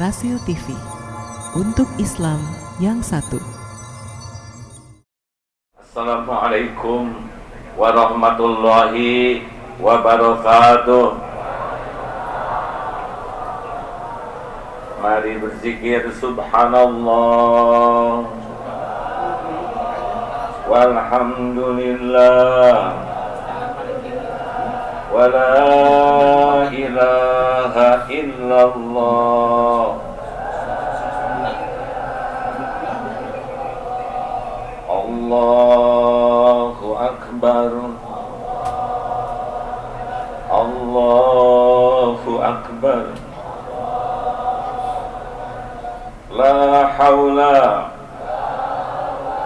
Rasio TV untuk Islam yang satu. Assalamualaikum warahmatullahi wabarakatuh. Mari berzikir subhanallah walhamdulillah wa la ilaha illallah. Allahu akbar, Allahu akbar, la haula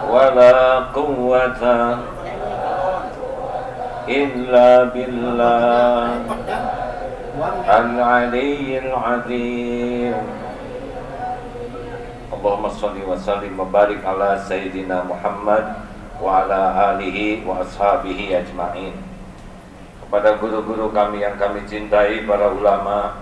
wa la quwwata illa billah al-aliyyil azim. Allahumma sholli wa sallim wa barik ala sayyidina Muhammad wa ala alihi wa ashabihi ajma'in. Kepada guru-guru kami yang kami cintai, para ulama,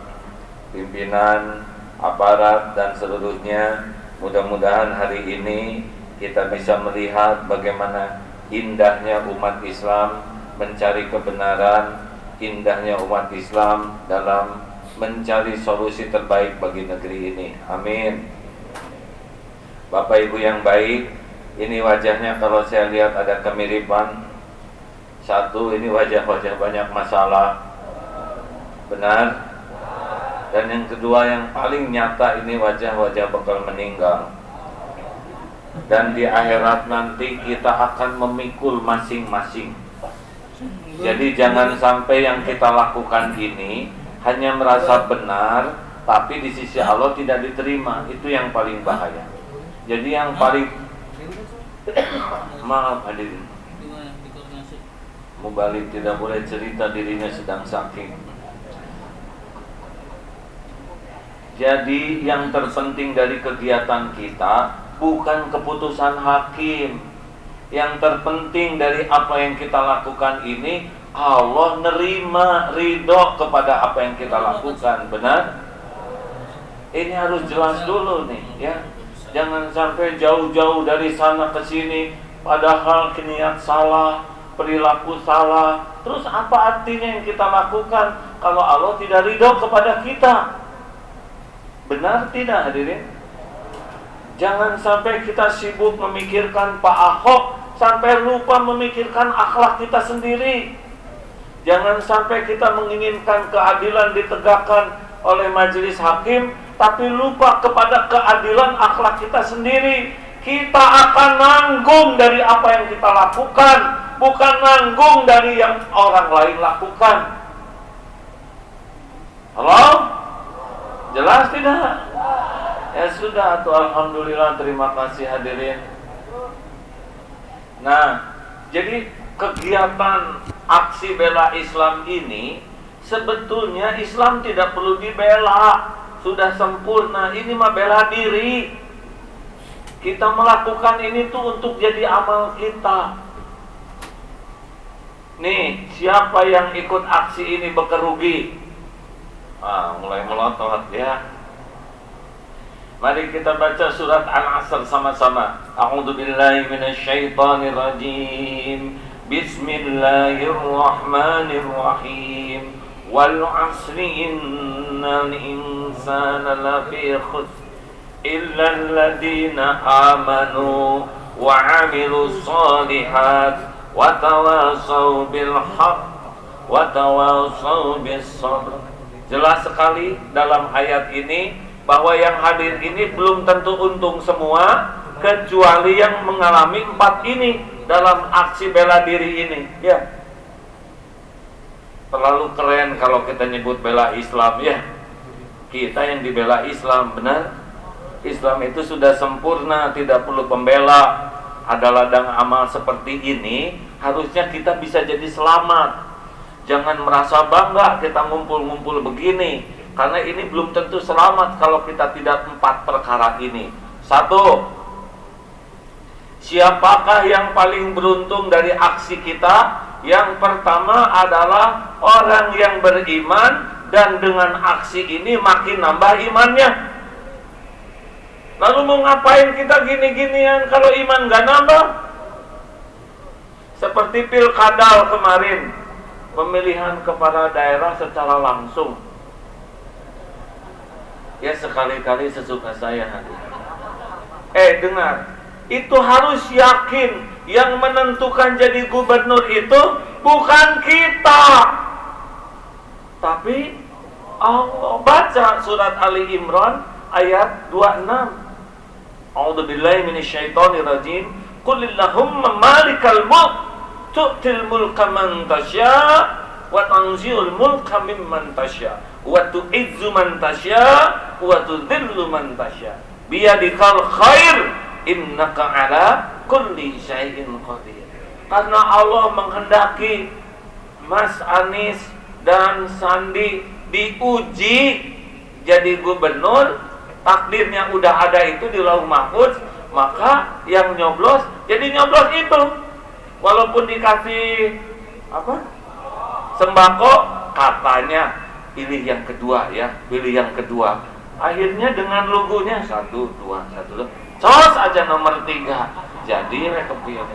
pimpinan, aparat dan seluruhnya, mudah-mudahan hari ini kita bisa melihat bagaimana indahnya umat Islam mencari kebenaran, indahnya umat Islam dalam mencari solusi terbaik bagi negeri ini. Amin. Bapak Ibu yang baik, ini wajahnya kalau saya lihat ada kemiripan. Satu, ini wajah-wajah banyak masalah, benar. Dan yang kedua, yang paling nyata, ini wajah-wajah bakal meninggal. Dan di akhirat nanti kita akan memikul masing-masing. Jadi jangan sampai yang kita lakukan ini hanya merasa benar, tapi di sisi Allah tidak diterima. Itu yang paling bahaya. Jadi yang paling maaf hadirin, Mubalik tidak boleh cerita dirinya sedang sakit. Jadi yang terpenting dari kegiatan kita bukan keputusan hakim. Yang terpenting dari apa yang kita lakukan ini, Allah nerima, ridho kepada apa yang kita lakukan. Benar? Ini harus jelas dulu nih ya. Jangan sampai jauh-jauh dari sana ke sini padahal niat salah, perilaku salah. Terus apa artinya yang kita lakukan kalau Allah tidak ridho kepada kita? Benar tidak hadirin? Jangan sampai kita sibuk memikirkan Pak Ahok sampai lupa memikirkan akhlak kita sendiri. Jangan sampai kita menginginkan keadilan ditegakkan oleh majelis hakim tapi lupa kepada keadilan akhlak kita sendiri. Kita akan nanggung dari apa yang kita lakukan, bukan nanggung dari yang orang lain lakukan. Halo? Jelas tidak? Ya sudah, tuh alhamdulillah, terima kasih hadirin. Nah, jadi kegiatan aksi bela Islam ini sebetulnya Islam tidak perlu dibela, sudah sempurna. Ini mah bela diri. Kita melakukan ini tuh untuk jadi amal kita. Nih, siapa yang ikut aksi ini berkerugi? Mulai melotot ya. Mari kita baca surat Al-Asr sama-sama. A'udzubillahi minasyaitonirrajim. Bismillahirrahmanirrahim. Wal 'asri innal insana lafi khusr illa alladziina aamanu wa 'amilus shalihat wa tawassaw bil haqq wa tawassaw bis sabr. Jelas sekali dalam ayat ini bahwa yang hadir ini belum tentu untung semua, kecuali yang mengalami 4 ini dalam aksi bela diri ini. Ya, terlalu keren kalau kita nyebut bela Islam ya. Kita yang dibela Islam, benar? Islam itu sudah sempurna, tidak perlu pembela. Ada ladang amal seperti ini, harusnya kita bisa jadi selamat. Jangan merasa bangga kita ngumpul-ngumpul begini, karena ini belum tentu selamat kalau kita tidak 4 perkara ini. 1, siapakah yang paling beruntung dari aksi kita? Yang pertama adalah orang yang beriman dan dengan aksi ini makin nambah imannya. Lalu mau ngapain kita gini-ginian kalau iman gak nambah? Seperti pilkada kemarin, pemilihan kepala daerah secara langsung. Ya sekali-kali sesuka saya hadir. Dengar, itu harus yakin yang menentukan jadi gubernur itu bukan kita, tapi Allah. Baca surat Ali Imran ayat 26. A'udzubillahi minasyaitonirrajim. Qulillahumma malikal mulk tu'til mulka man tasya wa tanzi'ul mulka mimman tasya wa tu'izzu man tasya wa tudhillu man tasya biyadikal khair innaka ala kulli syai'in qadir. Karena Allah menghendaki Mas Anies dan Sandi diuji jadi gubernur, takdirnya udah ada itu di Lauh Mahfuz, maka yang nyoblos jadi nyoblos itu. Walaupun dikasih sembako, katanya pilih yang kedua ya, pilih yang kedua. Akhirnya dengan logonya 1, 2, 1, 2, sos aja nomor 3. Jadi kepilih.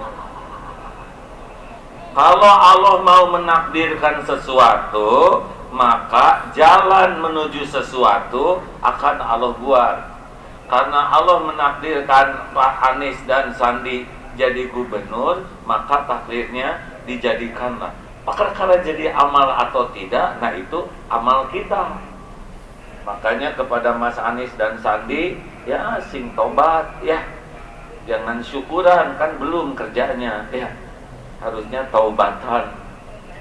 Kalau Allah mau menakdirkan sesuatu, maka jalan menuju sesuatu akan Allah buat. Karena Allah menakdirkan Pak Anies dan Sandi jadi gubernur, maka takdirnya dijadikanlah. Perkara jadi amal atau tidak, nah itu amal kita. Makanya kepada Mas Anies dan Sandi, ya sing tobat ya. Jangan syukuran, kan belum kerjanya ya. Harusnya taubatan.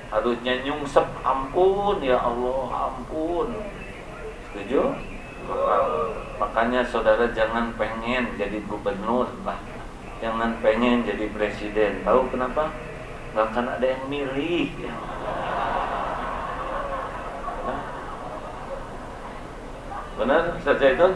Harusnya nyungsep, ampun ya Allah, ampun. Setuju? Makanya saudara jangan pengen jadi gubernur lah. Jangan pengen jadi presiden. Tahu kenapa? Gak akan ada yang milih ya. Benar saja itu?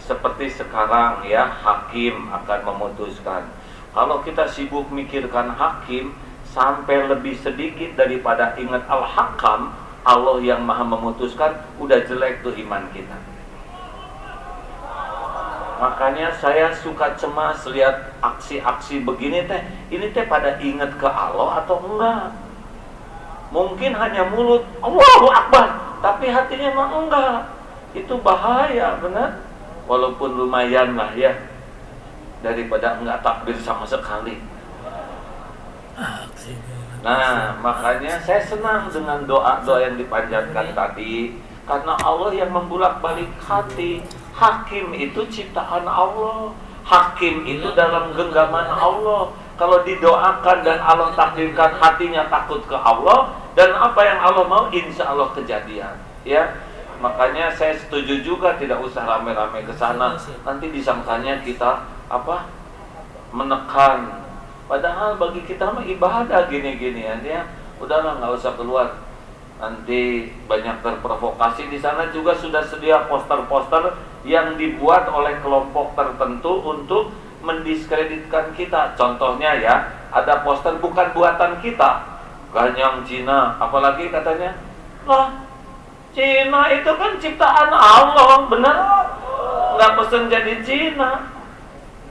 Seperti sekarang ya, hakim akan memutuskan. Kalau kita sibuk mikirkan hakim, sampai lebih sedikit daripada ingat al-hakam, Allah yang maha memutuskan, udah jelek tuh iman kita. Makanya saya suka cemas lihat aksi-aksi begini teh. Ini teh pada ingat ke Allah atau enggak? Mungkin hanya mulut Allahu Akbar, tapi hatinya mah enggak. Itu bahaya, benar? Walaupun lumayan lah ya, daripada enggak takbir sama sekali. Nah, makanya saya senang dengan doa-doa yang dipanjatkan tadi, karena Allah yang membulak-balik hati. Hakim itu ciptaan Allah, hakim itu dalam genggaman Allah. Kalau didoakan dan Allah takdirkan hatinya takut ke Allah, dan apa yang Allah mau insya Allah kejadian ya. Makanya saya setuju juga tidak usah rame-rame ke sana, nanti disangkanya kita menekan. Padahal bagi kita mah ibadah gini-ginian ya. Udahlah, nggak usah keluar. Nanti banyak terprovokasi. Di sana juga sudah sedia poster-poster yang dibuat oleh kelompok tertentu untuk mendiskreditkan kita. Contohnya ya, ada poster bukan buatan kita, ganyang Cina, apalagi katanya, lah Cina itu kan ciptaan Allah, benar? Nggak pesen jadi Cina.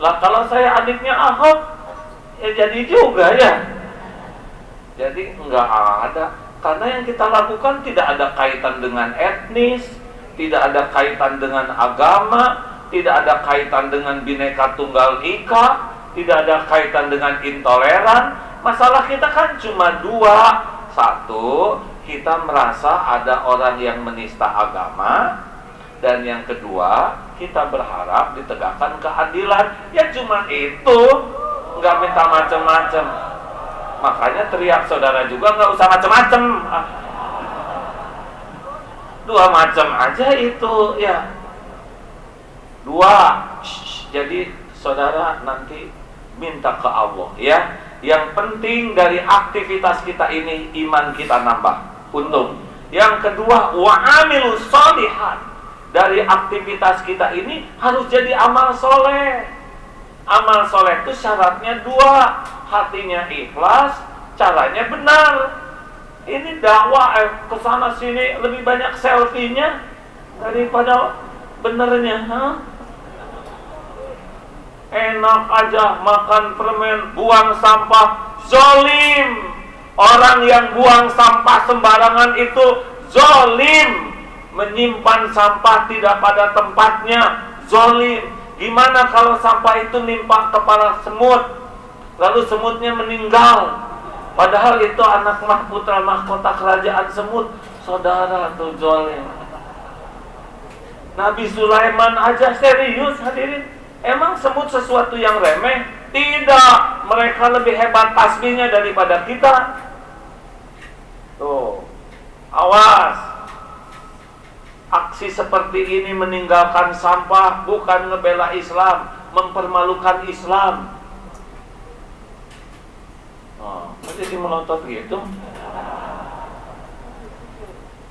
Lah kalau saya adiknya Ahok, ya jadi juga ya. Jadi nggak ada. Karena yang kita lakukan tidak ada kaitan dengan etnis, tidak ada kaitan dengan agama, tidak ada kaitan dengan Bhinneka Tunggal Ika, tidak ada kaitan dengan intoleran. Masalah kita kan cuma dua. Satu, kita merasa ada orang yang menista agama, dan yang kedua, kita berharap ditegakkan keadilan. Ya cuma itu, nggak minta macam-macam. Makanya teriak saudara juga nggak usah macam-macam. Dua macam aja itu ya. Dua. Jadi saudara nanti minta ke Allah ya. Yang penting dari aktivitas kita ini iman kita nambah. Untung. Yang kedua, wa'amilus sholihat. Dari aktivitas kita ini harus jadi amal soleh. Amal soleh itu syaratnya dua, hatinya ikhlas, caranya benar. Ini dakwah kesana sini lebih banyak selfie-nya daripada benernya. Enak aja makan permen, buang sampah, zolim. Orang yang buang sampah sembarangan itu zolim. Menyimpan sampah tidak pada tempatnya, zolim. Gimana kalau sampah itu nimpa kepala semut, lalu semutnya meninggal, padahal itu anak putra mahkota kerajaan semut? Saudara tuh zolim. Nabi Sulaiman aja serius, hadirin. Emang semut sesuatu yang remeh? Tidak, mereka lebih hebat tasbihnya daripada kita. Tuh, awas. Aksi seperti ini meninggalkan sampah bukan ngebela Islam, mempermalukan Islam. Jadi melotot gitu.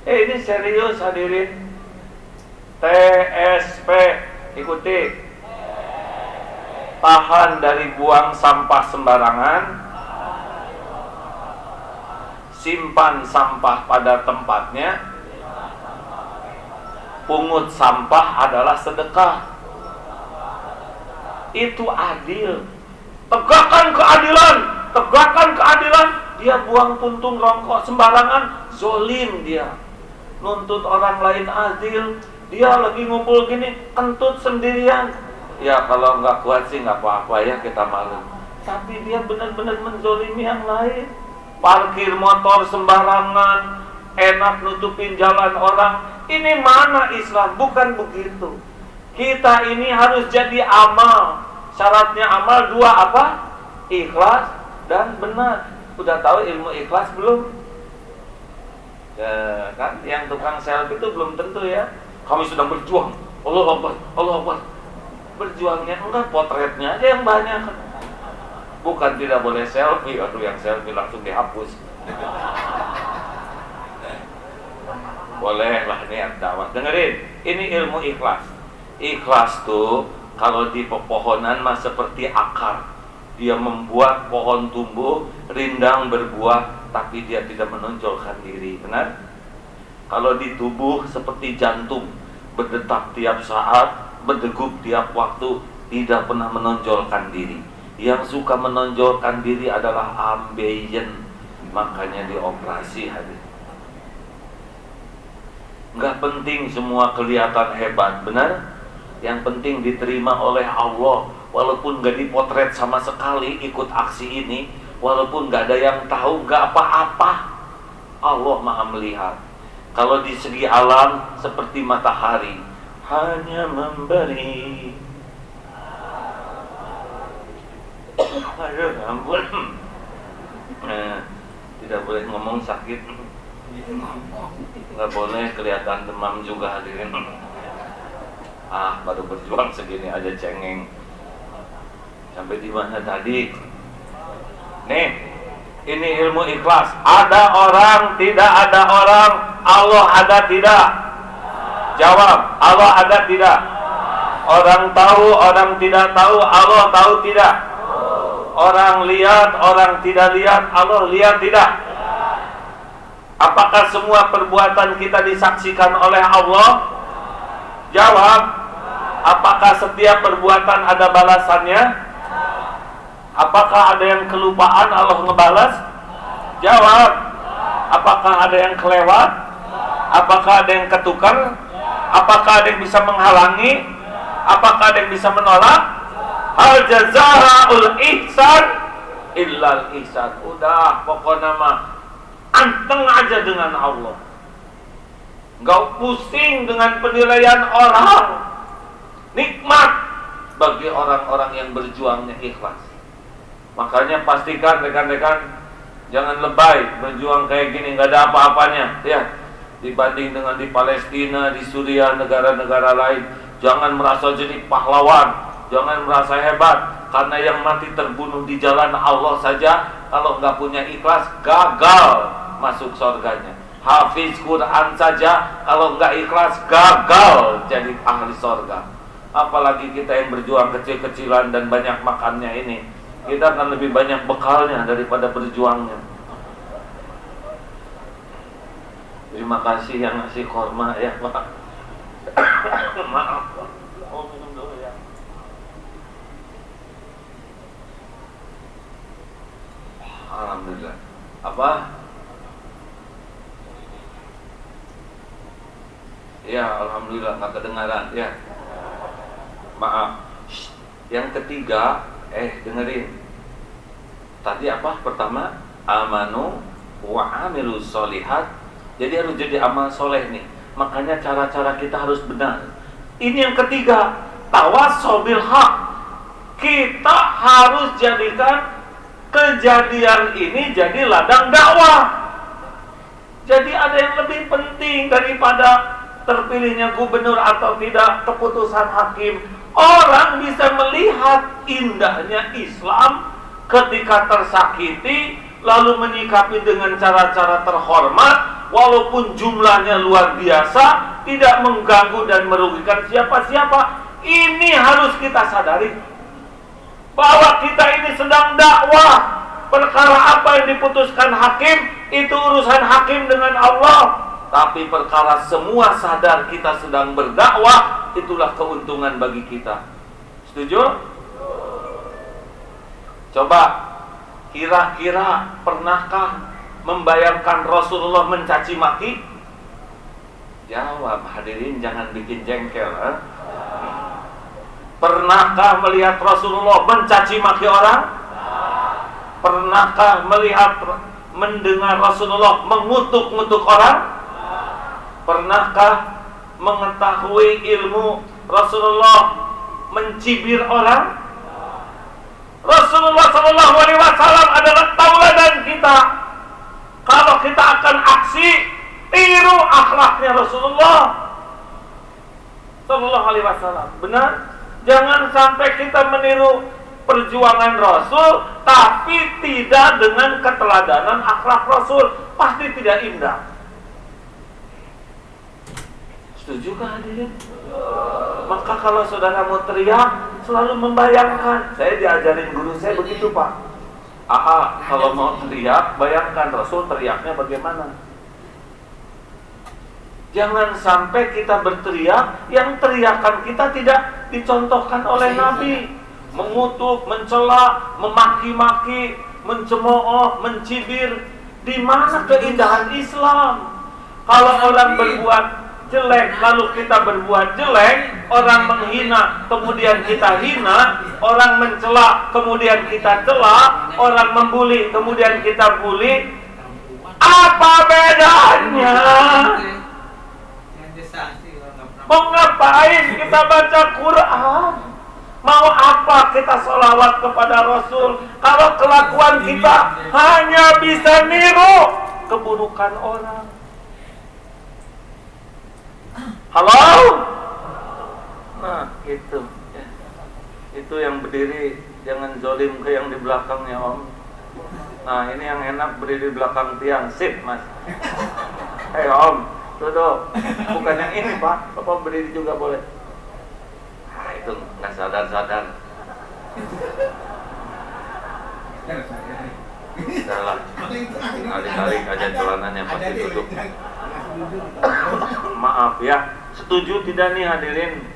Ini serius, hadirin. TSP, ikuti. Tahan dari buang sampah sembarangan, simpan sampah pada tempatnya, pungut sampah adalah sedekah. Itu adil. Tegakkan keadilan, tegakkan keadilan. Dia buang puntung rokok sembarangan, zolim dia. Nuntut orang lain adil, dia lagi ngumpul gini, kentut sendirian. Ya kalau nggak kuat sih nggak apa-apa ya, kita malu. Tapi dia benar-benar menzolimi yang lain. Parkir motor sembarangan, enak nutupin jalan orang. Ini mana Islam? Bukan begitu. Kita ini harus jadi amal. Syaratnya amal dua apa? Ikhlas dan benar. Udah tahu ilmu ikhlas belum? Ya, kan yang tukang selfie itu belum tentu ya. Kami sedang berjuang. Allah Akbar, Allah Akbar. Berjuangnya enggak, potretnya aja yang banyak. Bukan tidak boleh selfie. Aduh, yang selfie langsung dihapus. Bolehlah niat dakwah. Dengerin, ini ilmu ikhlas. Ikhlas tuh kalau di pepohonan mah seperti akar. Dia membuat pohon tumbuh, rindang berbuah, tapi dia tidak menonjolkan diri. Benar? Kalau di tubuh seperti jantung, berdetak tiap saat, berdegup tiap waktu, tidak pernah menonjolkan diri. Yang suka menonjolkan diri adalah ambeien, makanya dioperasi hadir. Nggak penting semua kelihatan hebat, benar? Yang penting diterima oleh Allah. Walaupun nggak dipotret sama sekali ikut aksi ini, walaupun nggak ada yang tahu, nggak apa-apa. Allah Maha melihat. Kalau di segi alam seperti matahari, hanya memberi. Aduh, ampun. Tidak boleh ngomong sakit. Nggak boleh kelihatan demam juga, hadirin. Baru berjuang segini aja cengeng. Sampai di mana tadi? Nih, ini ilmu ikhlas. Ada orang, tidak ada orang. Allah ada tidak? Jawab, Allah ada tidak? Orang tahu, orang tidak tahu. Allah tahu tidak? Orang lihat, orang tidak lihat. Allah lihat tidak? Apakah semua perbuatan kita disaksikan oleh Allah? Jawab. Apakah setiap perbuatan ada balasannya? Apakah ada yang kelupaan Allah ngebalas? Jawab. Apakah ada yang kelewat? Apakah ada yang ketukar? Apakah ada yang bisa menghalangi? Apakah ada yang bisa menolak? Hal jazaa'ul ihsan illal ihsan. Udah, pokoknya mah anteng aja dengan Allah. Gak pusing dengan penilaian orang. Nikmat bagi orang-orang yang berjuangnya ikhlas. Makanya pastikan rekan-rekan, jangan lebay berjuang kayak gini, nggak ada apa-apanya ya. Dibanding dengan di Palestina, di Suriah, negara-negara lain. Jangan merasa jadi pahlawan, jangan merasa hebat, karena yang mati terbunuh di jalan Allah saja, kalau nggak punya ikhlas, gagal masuk surganya. Hafiz Quran saja, kalau nggak ikhlas, gagal jadi ahli surga. Apalagi kita yang berjuang kecil-kecilan dan banyak makannya ini, kita akan lebih banyak bekalnya daripada berjuangnya. Terima kasih yang ngasih korma ya Pak. maaf. Oh, minum dulu ya. Alhamdulillah. Apa? Ya, alhamdulillah nggak kedengaran ya. Maaf. Yang ketiga, dengerin. Tadi apa? Pertama, amanu wa amilus solihat. Jadi harus jadi amal soleh nih. Makanya cara-cara kita harus benar. Ini yang ketiga, tawassaw bil haq. Kita harus jadikan kejadian ini jadi ladang dakwah. Jadi ada yang lebih penting daripada terpilihnya gubernur atau tidak, keputusan hakim. Orang bisa melihat indahnya Islam ketika tersakiti, lalu menyikapi dengan cara-cara terhormat, walaupun jumlahnya luar biasa, tidak mengganggu dan merugikan siapa-siapa. Ini harus kita sadari, bahwa kita ini sedang dakwah. Perkara apa yang diputuskan hakim, itu urusan hakim dengan Allah. Tapi perkara semua sadar kita sedang berdakwah, itulah keuntungan bagi kita. Setuju? Coba, kira-kira pernahkah membayangkan Rasulullah mencaci maki? Jawab, hadirin jangan bikin jengkel. Pernahkah melihat Rasulullah mencaci maki orang? Pernahkah mendengar Rasulullah mengutuk-ngutuk orang? Pernahkah mengetahui ilmu Rasulullah mencibir orang? Rasulullah SAW adalah tauladan kita. Kalau kita akan aksi, tiru akhlaknya Rasulullah SAW. Benar? Jangan sampai kita meniru perjuangan Rasul, tapi tidak dengan keteladanan akhlak Rasul. Pasti tidak indah. Setuju kah hadirin? Maka kalau saudara mau teriak, selalu membayangkan. Saya diajarin guru saya begitu, Pak. Kalau mau teriak, bayangkan Rasul teriaknya bagaimana. Jangan sampai kita berteriak, yang teriakan kita tidak dicontohkan oleh Nabi. Mengutuk, mencela, memaki-maki, mencemooh, mencibir. Di mana keindahan Islam? Kalau orang berbuat jelek, lalu kita berbuat jelek, orang menghina, kemudian kita hina, orang mencela, kemudian kita cela, orang membuli, kemudian kita bully. Apa bedanya? Mau ngapain kita baca Quran? Mau apa kita sholawat kepada Rasul? Kalau kelakuan kita hanya bisa niru keburukan orang. Halo? Nah, itu ya. Itu yang berdiri, jangan zolim ke yang di belakangnya, Om. Nah, ini yang enak berdiri di belakang tiang. Sip, Mas. Om, duduk. Bukan yang ini, Pak. Bapak berdiri juga boleh. Nah, itu nggak sadar-sadar. Salah. Kali-kali aja celananya pasti duduk. Maaf ya, setuju tidak nih hadirin?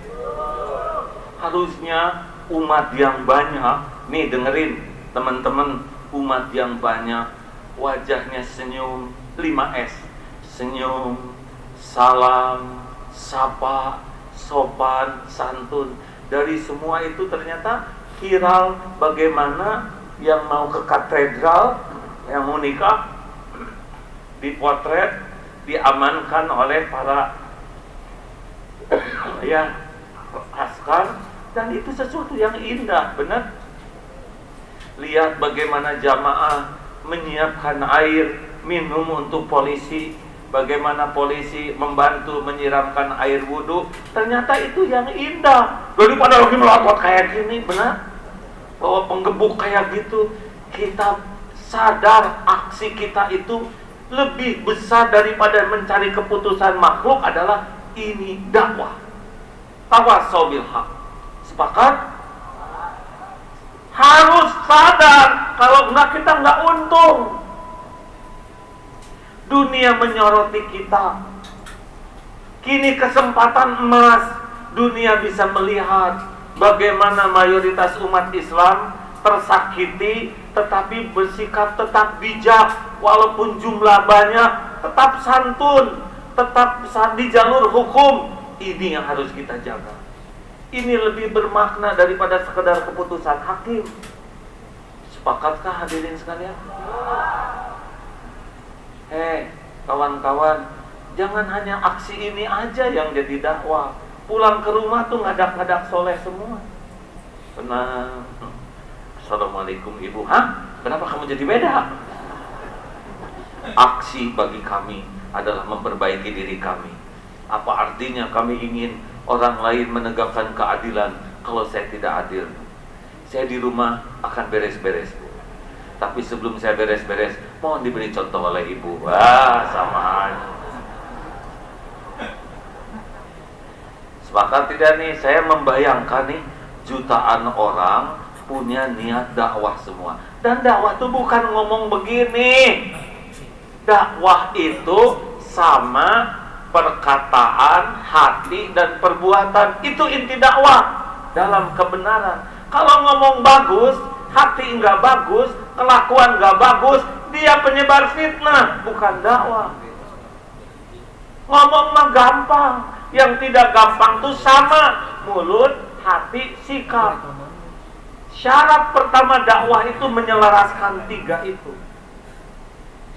Harusnya umat yang banyak, nih dengerin teman-teman, umat yang banyak wajahnya senyum, 5S. Senyum, salam, sapa, sopan, santun. Dari semua itu ternyata viral bagaimana yang mau ke katedral, yang mau nikah, dipotret, diamankan oleh para askar, dan itu sesuatu yang indah, benar. Lihat bagaimana jamaah menyiapkan air minum untuk polisi, bagaimana polisi membantu menyiramkan air wudhu. Ternyata itu yang indah daripada lagi melapor kayak gini, benar. Bahwa penggebuk kayak gitu, kita sadar aksi kita itu lebih besar daripada mencari keputusan makhluk adalah ini dakwah. Tawassaw bil haq. Sepakat? Harus sadar, kalau enggak kita enggak untung. Dunia menyoroti kita. Kini kesempatan emas dunia bisa melihat bagaimana mayoritas umat Islam tersakiti, tetapi bersikap tetap bijak, walaupun jumlah banyak, tetap santun, tetap di jalur hukum. Ini yang harus kita jaga. Ini lebih bermakna daripada sekedar keputusan hakim. Sepakatkah hadirin sekalian? Kawan-kawan, jangan hanya aksi ini aja yang jadi dakwah. Pulang ke rumah tuh ngadak-ngadak soleh semua. Tenang. Assalamualaikum ibu. Kenapa kamu jadi beda? Aksi bagi kami adalah memperbaiki diri kami. Apa artinya kami ingin orang lain menegakkan keadilan kalau saya tidak adil? Saya di rumah akan beres-beres, tapi sebelum saya beres-beres, mohon diberi contoh oleh ibu. Sama aja. Sepakat tidak nih? Saya membayangkan nih, jutaan orang punya niat dakwah semua. Dan dakwah itu bukan ngomong begini. Dakwah itu sama perkataan, hati, dan perbuatan. Itu inti dakwah dalam kebenaran. Kalau ngomong bagus, hati nggak bagus, kelakuan nggak bagus, dia penyebar fitnah, bukan dakwah. Ngomong mah gampang. Yang tidak gampang itu sama mulut, hati, sikap. Syarat pertama dakwah itu menyelaraskan 3 itu.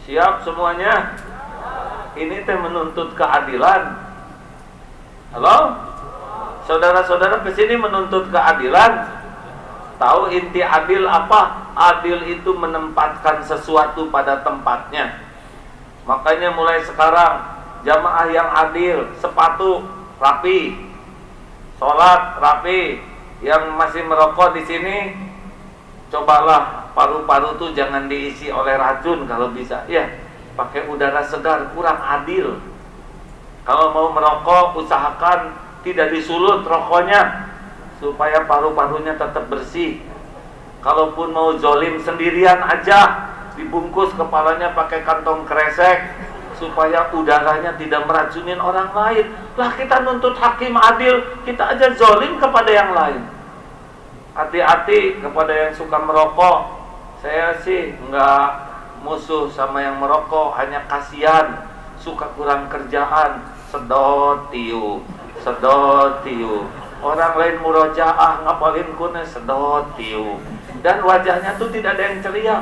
Siap semuanya? Ini teh menuntut keadilan. Halo? Saudara-saudara kesini menuntut keadilan. Tahu inti adil apa? Adil itu menempatkan sesuatu pada tempatnya. Makanya mulai sekarang jamaah yang adil, sepatu rapi, sholat rapi. Yang masih merokok di sini, cobalah paru-paru tuh jangan diisi oleh racun kalau bisa. Ya, pakai udara segar, kurang adil. Kalau mau merokok, usahakan tidak disulut rokoknya supaya paru-parunya tetap bersih. Kalaupun mau zolim, sendirian aja, dibungkus kepalanya pakai kantong kresek supaya udaranya tidak meracunin orang lain. Lah kita nuntut hakim adil, kita aja zolim kepada yang lain. Hati-hati kepada yang suka merokok. Saya sih enggak musuh sama yang merokok, hanya kasihan, suka kurang kerjaan, sedot tiu. Orang lain murojaah ngapalin kuna sedot tiu. Dan wajahnya tuh tidak ada yang ceria.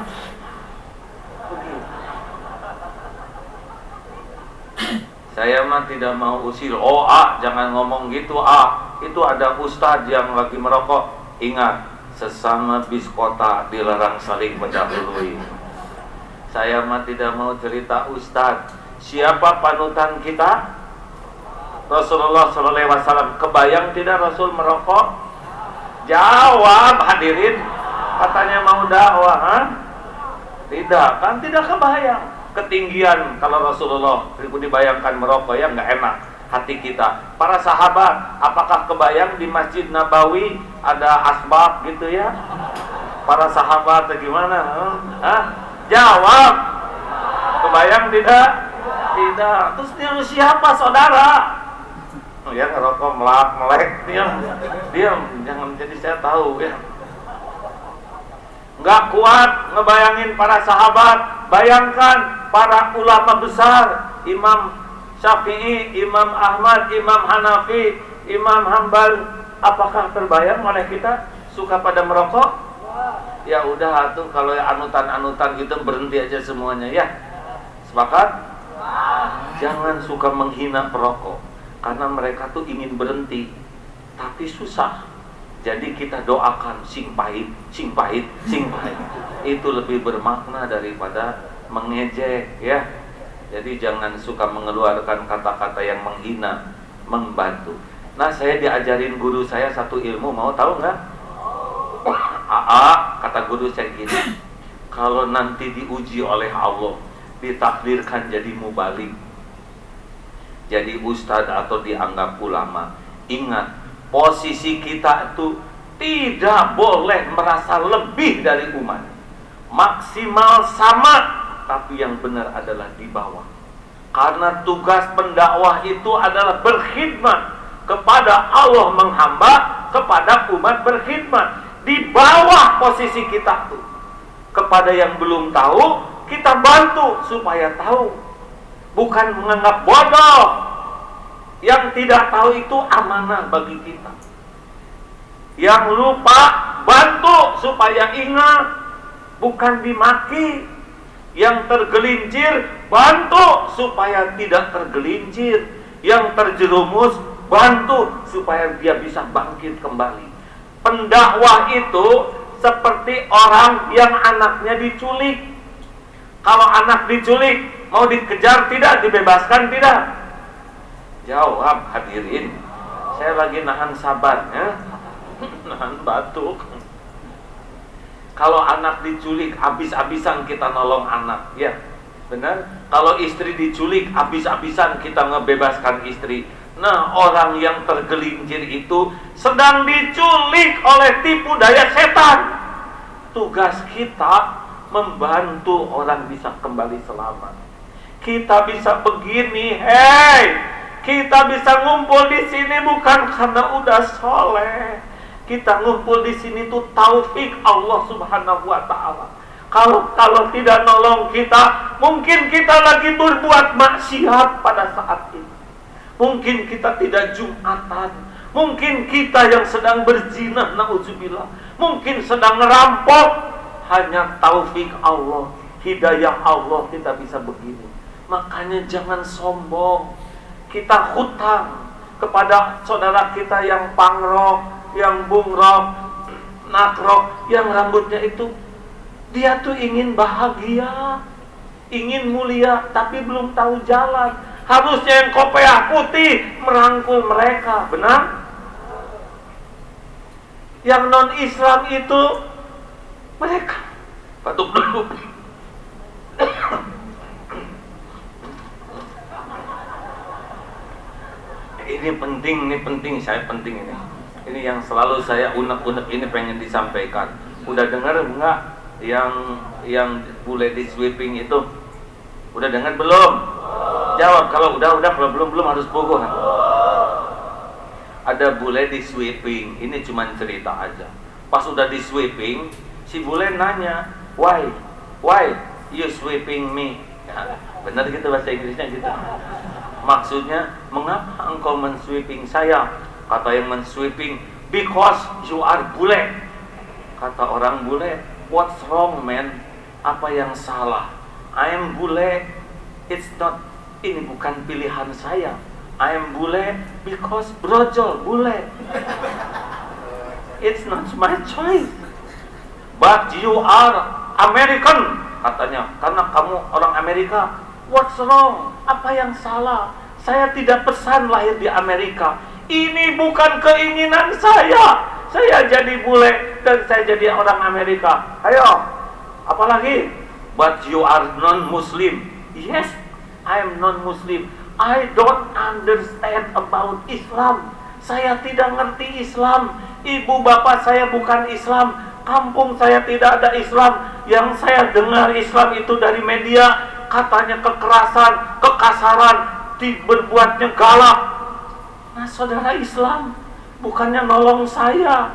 Saya mah tidak mau usil. Jangan ngomong gitu. Itu ada ustadz yang lagi merokok. Ingat, sesama biskota dilarang saling mendahului. Saya mah tidak mau cerita ustadz. Siapa panutan kita? Rasulullah SAW. Kebayang tidak Rasul merokok? Jawab hadirin. Katanya mau dakwah, Tidak, kan tidak kebayang. Ketinggian kalau Rasulullah dibayangkan merokok, ya nggak enak hati kita. Para sahabat, apakah kebayang di Masjid Nabawi ada asbab gitu ya? Para sahabat gimana? Jawab. Kebayang tidak? Tidak. Terus dia siapa saudara? Ya ngerokok melek, diam, jangan jadi saya tahu ya. Nggak kuat ngebayangin para sahabat. Bayangkan para ulama besar, Imam Syafi'i, Imam Ahmad, Imam Hanafi, Imam Hambal. Apakah terbayang oleh kita suka pada merokok? Ya udah tuh, kalau anutan-anutan gitu berhenti aja semuanya ya. Sepakat? Jangan suka menghina perokok, karena mereka tuh ingin berhenti tapi susah. Jadi kita doakan sing pahit. Itu lebih bermakna daripada mengejek ya. Jadi jangan suka mengeluarkan kata-kata yang menghina, membantu. Nah, saya diajarin guru saya satu ilmu, mau tahu nggak? Kata guru saya gini, kalau nanti diuji oleh Allah, ditakdirkan jadi mubalik, jadi ustadz atau dianggap ulama, ingat, posisi kita itu tidak boleh merasa lebih dari umat. Maksimal sama, tapi yang benar adalah di bawah. Karena tugas pendakwah itu adalah berkhidmat, kepada Allah menghamba, kepada umat berkhidmat. Di bawah posisi kita tuh. Kepada yang belum tahu, kita bantu supaya tahu. Bukan menganggap bodoh. Yang tidak tahu itu amanah bagi kita. Yang lupa, bantu supaya ingat. Bukan dimaki. Yang tergelincir, bantu supaya tidak tergelincir. Yang terjerumus, bantu supaya dia bisa bangkit kembali. Pendakwah itu seperti orang yang anaknya diculik. Kalau anak diculik, mau dikejar tidak, dibebaskan tidak? Jawab hadirin, saya lagi nahan sabarnya, nahan batuk. Kalau anak diculik, habis-habisan kita nolong anak, ya benar. Kalau istri diculik, habis-habisan kita ngebebaskan istri. Nah, orang yang tergelincir itu sedang diculik oleh tipu daya setan. Tugas kita membantu orang bisa kembali selamat. Kita bisa begini, kita bisa ngumpul di sini bukan karena udah soleh. Kita ngumpul di sini tuh taufik Allah Subhanahu wa Ta'ala. Kalau tidak nolong kita, mungkin kita lagi berbuat maksiat pada saat ini. Mungkin kita tidak Jumatan. Mungkin kita yang sedang berzina, na'udzubillah. Mungkin sedang ngerampok. Hanya taufik Allah, hidayah Allah kita bisa begini. Makanya jangan sombong. Kita hutang kepada saudara kita yang pangrok, yang bungrok, nakrok, yang rambutnya itu. Dia tuh ingin bahagia, ingin mulia, tapi belum tahu jalan. Harusnya yang kopiah putih merangkul mereka, benar? Yang non-Islam itu mereka batuk dulu. Ini penting, saya penting ini. Ini yang selalu saya unek-unek ini pengen disampaikan. Udah dengar enggak yang bule di sweeping itu? Udah dengar belum? Jawab kalau udah, kalau belum harus bogoh. Ada bule di sweeping, ini cuma cerita aja. Pas udah di sweeping, si bule nanya, why you sweeping me? Ya, benar gitu bahasa Inggrisnya gitu. Maksudnya, mengapa engkau mensweeping saya? Kata yang mensweeping, because you are bule. Kata orang bule, what's wrong man? Apa yang salah? I am bule, it's not, ini bukan pilihan saya. I am bule because brojol, bule. It's not my choice. But you are American, katanya, karena kamu orang Amerika. What's wrong? Apa yang salah? Saya tidak pesan lahir di Amerika. Ini bukan keinginan saya. Saya jadi bule dan saya jadi orang Amerika. Ayo, apalagi? But you are non-Muslim. Yes, I am non-Muslim. I don't understand about Islam. Saya tidak ngerti Islam. Ibu bapak saya bukan Islam. Kampung saya tidak ada Islam. Yang saya dengar Islam itu dari media. Katanya kekerasan, kekasaran, berbuatnya galak. Nah, saudara Islam bukannya nolong saya,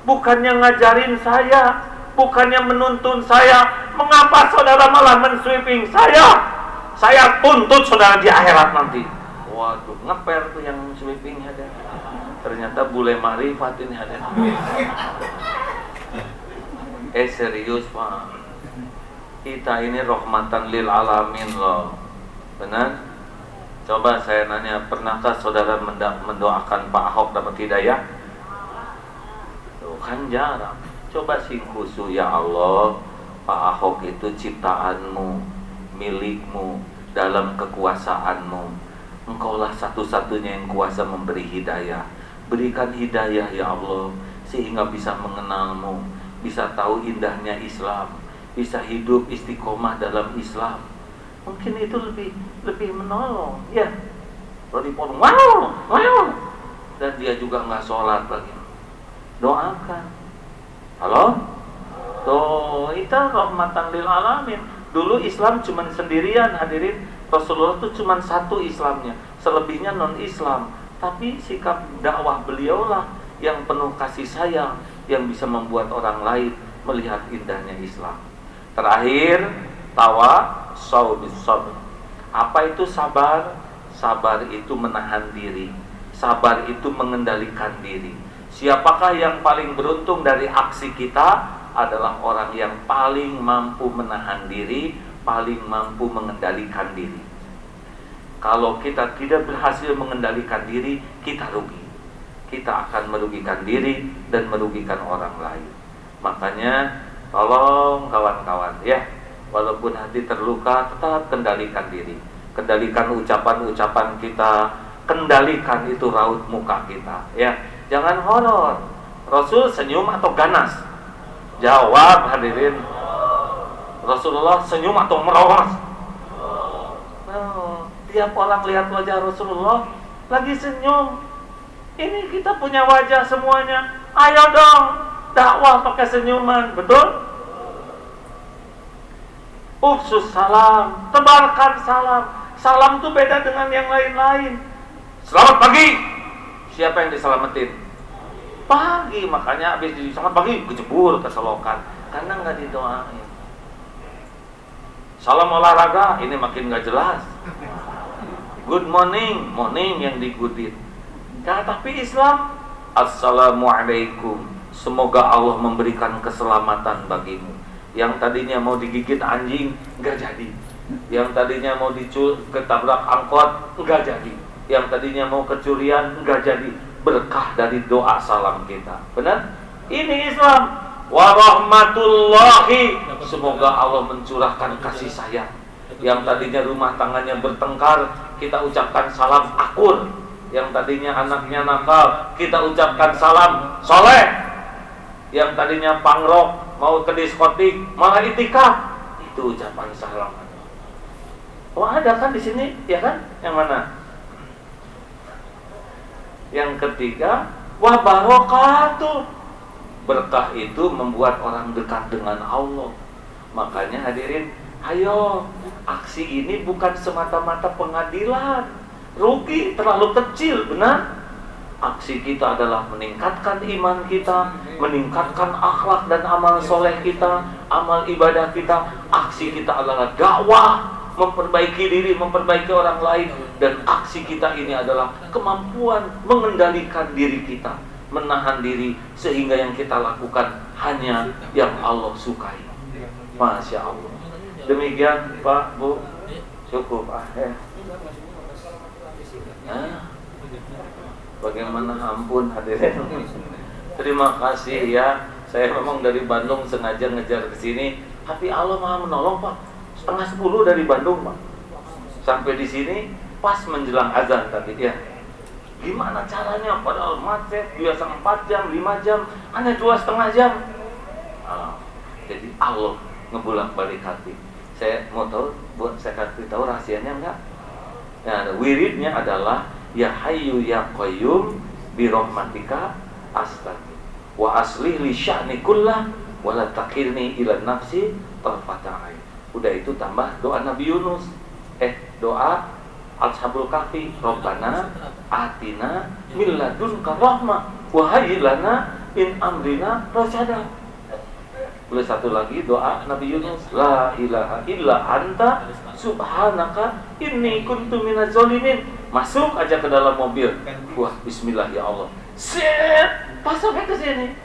bukannya ngajarin saya, bukannya menuntun saya. Mengapa saudara malah mensweeping saya? Saya tuntut saudara di akhirat nanti. Waduh, ngeper tuh yang sweeping ada. Ternyata bule marifat ini ada. Serius Pak. Kita ini rahmatan lil alamin loh. Benar? Coba saya nanya, pernahkah saudara mendoakan Pak Ahok dapat hidayah? Tuh kan jarang. Coba sing khusyuk, ya Allah, Pak Ahok itu ciptaanmu, milikmu, dalam kekuasaanmu. Engkaulah satu-satunya yang kuasa memberi hidayah. Berikan hidayah ya Allah, sehingga bisa mengenalmu, bisa tahu indahnya Islam, bisa hidup istiqomah dalam Islam. Mungkin itu lebih menolong, ya. Kalau dipotong, wow, dan dia juga nggak sholat lagi. Doakan. Halo? Tuh, itu rahmatan lil alamin. Dulu Islam cuma sendirian, hadirin. Rasulullah itu cuma satu Islamnya, selebihnya non-Islam. tapi sikap dakwah beliaulah yang penuh kasih sayang, yang bisa membuat orang lain melihat indahnya Islam. Terakhir, tawasau bis sabr. Apa itu sabar? Sabar itu menahan diri. Sabar itu mengendalikan diri. Siapakah yang paling beruntung dari aksi kita? Adalah orang yang paling mampu menahan diri, paling mampu mengendalikan diri. Kalau kita tidak berhasil mengendalikan diri, kita rugi. Kita akan merugikan diri dan merugikan orang lain. Makanya tolong kawan-kawan ya, walaupun hati terluka, tetap kendalikan diri. Kendalikan ucapan-ucapan kita, kendalikan itu raut muka kita ya. Jangan horor. Rasul senyum atau ganas? Jawab hadirin. Rasulullah senyum atau merowas? Tiap orang lihat wajah Rasulullah lagi senyum. Ini kita punya wajah semuanya. Ayo dong dakwah pakai senyuman, betul? Ufsus salam, tebarkan salam. Salam itu beda dengan yang lain-lain. Selamat pagi. Siapa yang diselamatin? Pagi, makanya habis selamat pagi kejebur ke selokan karena nggak didoain. Salam olahraga, ini makin nggak jelas. Good morning, morning yang digudit. Nah, tapi Islam, assalamualaikum. Semoga Allah memberikan keselamatan bagimu. Yang tadinya mau digigit anjing, nggak jadi. Yang tadinya mau ketabrak angkot, nggak jadi. Yang tadinya mau kecurian, nggak jadi. Berkah dari doa salam kita. Benar? Ini Islam. Warahmatullahi. Semoga Allah mencurahkan kasih sayang. Yang tadinya rumah tangganya bertengkar, kita ucapkan salam akur. Yang tadinya anaknya nakal, kita ucapkan salam soleh. Yang tadinya pangrok, mau ke diskotik, malah itikaf, itu ucapan salam. Oh ada kan di sini, ya kan? Yang mana? Yang ketiga, wa barakatuh. Berkah itu membuat orang dekat dengan Allah. Makanya hadirin, ayo, aksi ini bukan semata-mata pengadilan. Rugi terlalu kecil, benar? Aksi kita adalah meningkatkan iman kita, meningkatkan akhlak dan amal soleh kita, amal ibadah kita. Aksi kita adalah dakwah, memperbaiki diri, memperbaiki orang lain. Dan aksi kita ini adalah kemampuan mengendalikan diri kita, menahan diri, sehingga yang kita lakukan hanya yang Allah sukai. Masya Allah. Demikian Pak, Bu, cukup. Bagaimana, ampun hadirin. Terima kasih ya. Saya memang dari Bandung sengaja ngejar ke sini, tapi Allah Maha menolong Pak. 9:30 dari Bandung Pak. Sampai di sini pas menjelang azan tadi ya. Gimana caranya? Padahal macet, biasa 4 jam, 5 jam, hanya 2,5 jam. Jadi Allah ngebulak-balik hati. Saya mau tahu, buat saya kasih tahu rahasianya enggak? Nah, wiridnya adalah ya hayyu ya qayyum bi rahmatika astaghfir wa aslih li sya'ni kullah wa la takilni ila nafsi tarfata ain. Udah itu tambah doa Nabi Yunus. Doa Ashabul Kahfi, Rabbana atina min ladunka rahmah wa hayyi lana min amrina rasyada. Boleh satu lagi doa Nabi Yunus, la ilaha illa anta subhanaka inni kuntu minaz zalimin. Masuk aja ke dalam mobil. Wah, bismillah ya Allah. Set, pas sampai ke sini.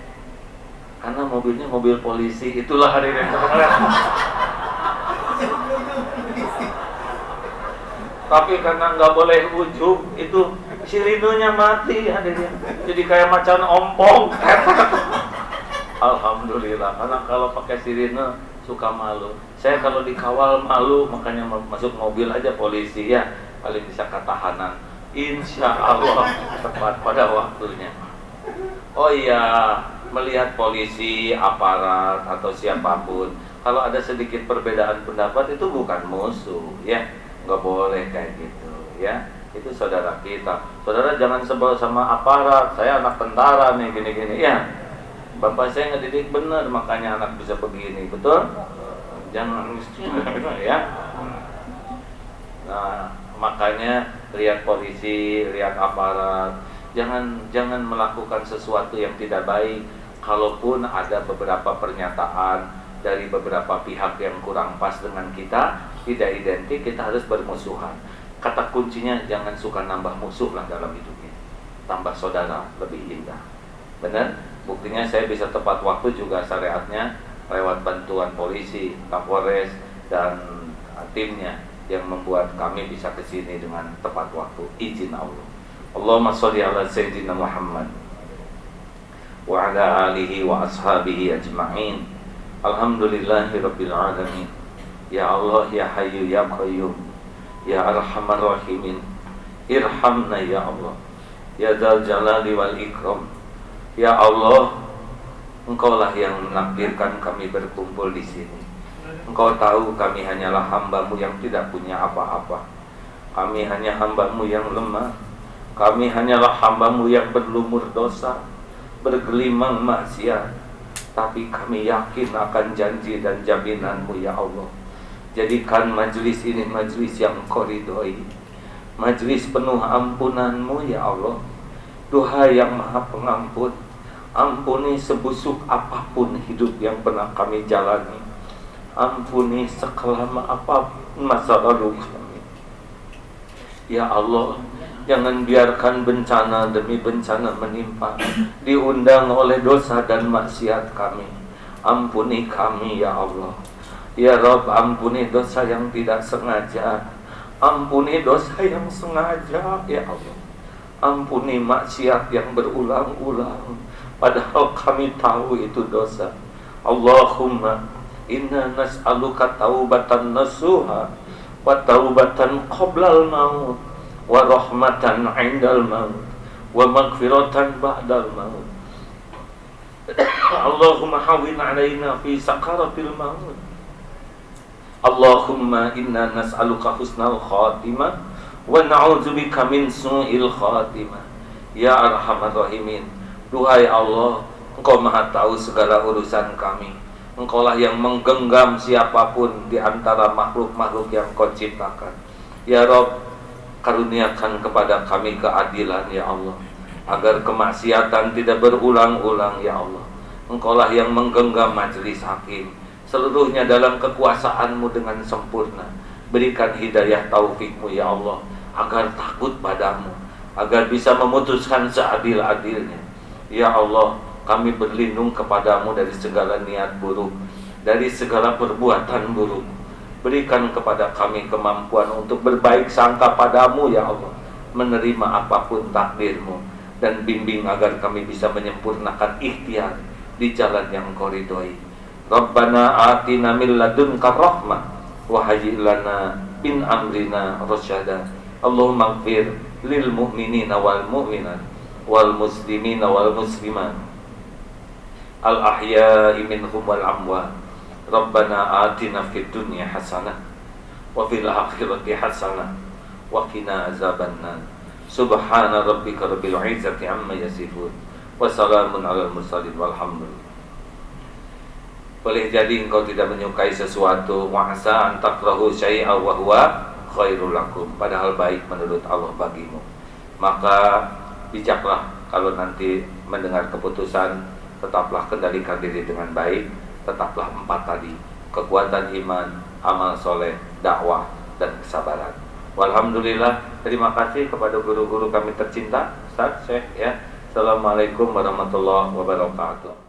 Karena mobilnya mobil polisi, itulah hadirin. Tapi karena nggak boleh ujub, itu sirinonya mati hadirin. Jadi kayak macan ompong. Alhamdulillah, karena kalau pakai sirine suka malu. Saya kalau dikawal malu, makanya masuk mobil aja polisi ya, paling bisa ketahanan. Insya Allah tepat pada waktunya. Oh iya, melihat polisi, aparat atau siapapun, kalau ada sedikit perbedaan pendapat itu bukan musuh, ya, nggak boleh kayak gitu, ya. Itu saudara kita. Saudara jangan sebel sama aparat. Saya anak tentara nih, gini-gini, ya. Bapak saya ngedidik benar, makanya anak bisa begini, betul? Jangan ya. Nah, makanya lihat polisi, lihat aparat. Jangan melakukan sesuatu yang tidak baik. Kalaupun ada beberapa pernyataan dari beberapa pihak yang kurang pas dengan kita, tidak identik, kita harus bermusuhan. Kata kuncinya jangan suka nambah musuh lah dalam hidupnya. Tambah saudara lebih indah. Benar? Buktinya saya bisa tepat waktu juga syariatnya lewat bantuan polisi, Kapolres dan timnya yang membuat kami bisa ke sini dengan tepat waktu, izin Allah. Allahumma sholli ala sayyidina Muhammad wa ala alihi wa ashabihi ajma'in. Alhamdulillahirabbil alamin. Ya Allah, ya Hayyu ya Qayyum, ya Arhamar Rahimin, irhamna ya Allah, ya Dzal Jalali wal Ikram. Ya Allah, Engkaulah yang menakdirkan kami berkumpul di sini. Engkau tahu kami hanyalah hamba-Mu yang tidak punya apa-apa. Kami hanya hamba-Mu yang lemah. Kami hanyalah hamba-Mu yang berlumur dosa, bergelimang maksiat. Tapi kami yakin akan janji dan jaminan-Mu ya Allah. Jadikan majelis ini majelis yang Engkau ridhoi, majelis penuh ampunan-Mu ya Allah. Duhai yang Maha Pengampun, ampuni sebusuk apapun hidup yang pernah kami jalani. Ampuni sekelam apapun masa lalu kami. Ya Allah, jangan biarkan bencana demi bencana menimpa, diundang oleh dosa dan maksiat kami. Ampuni kami ya Allah. Ya Rabb, ampuni dosa yang tidak sengaja, ampuni dosa yang sengaja ya Allah. Ampuni maksiat yang berulang-ulang, padahal kami tahu itu dosa. Allahumma inna nas'aluka taubatan nasuha wa taubatan qoblal maut wa rahmatan indal maut wa maghfiratan ba'dal maut. Allahumma hawwin alaina fi sakaratil maut. Allahumma inna nas'aluka husnal khatimah wa na'udzubika min su'il khatimah. Ya Arhamar Rahimin, duhai Allah, Engkau Maha tahu segala urusan kami. Engkaulah yang menggenggam siapapun di antara makhluk-makhluk yang Kau ciptakan. Ya Rabb, karuniakan kepada kami keadilan ya Allah, agar kemaksiatan tidak berulang-ulang ya Allah. Engkaulah yang menggenggam majelis hakim, seluruhnya dalam kekuasaan-Mu dengan sempurna. Berikan hidayah taufik-Mu ya Allah, agar takut padamu, agar bisa memutuskan seadil-adilnya. Ya Allah, kami berlindung kepadamu dari segala niat buruk, dari segala perbuatan buruk. Berikan kepada kami kemampuan untuk berbaik sangka padamu ya Allah, menerima apapun takdir-Mu, dan bimbing agar kami bisa menyempurnakan ikhtiar di jalan yang Engkau ridhoi. Rabbana atina min ladunka rahmah wa hayyi lana min amrina rasyada. Allahumma ighfir lil mu'minina wal mu'minat wal muslimina wal muslimat al ahya'i minhum wal amwat. Rabbana atina fid dunya hasanah wa fil akhirati hasanah wa qina azabannar. Subhana rabbika rabbil izzati amma yasifun wa salamun alal mursalin walhamdulillah. Boleh jadi engkau tidak menyukai sesuatu, wa asa an takrahu syai'a wa huwa khairul lakum, padahal baik menurut Allah bagimu. Maka bijaklah kalau nanti mendengar keputusan, tetaplah kendalikan diri dengan baik, tetaplah 4 tadi: kekuatan iman, amal soleh, dakwah, dan kesabaran. Walhamdulillah, terima kasih kepada guru-guru kami tercinta, Ustaz, Syekh ya. Assalamualaikum warahmatullahi wabarakatuh.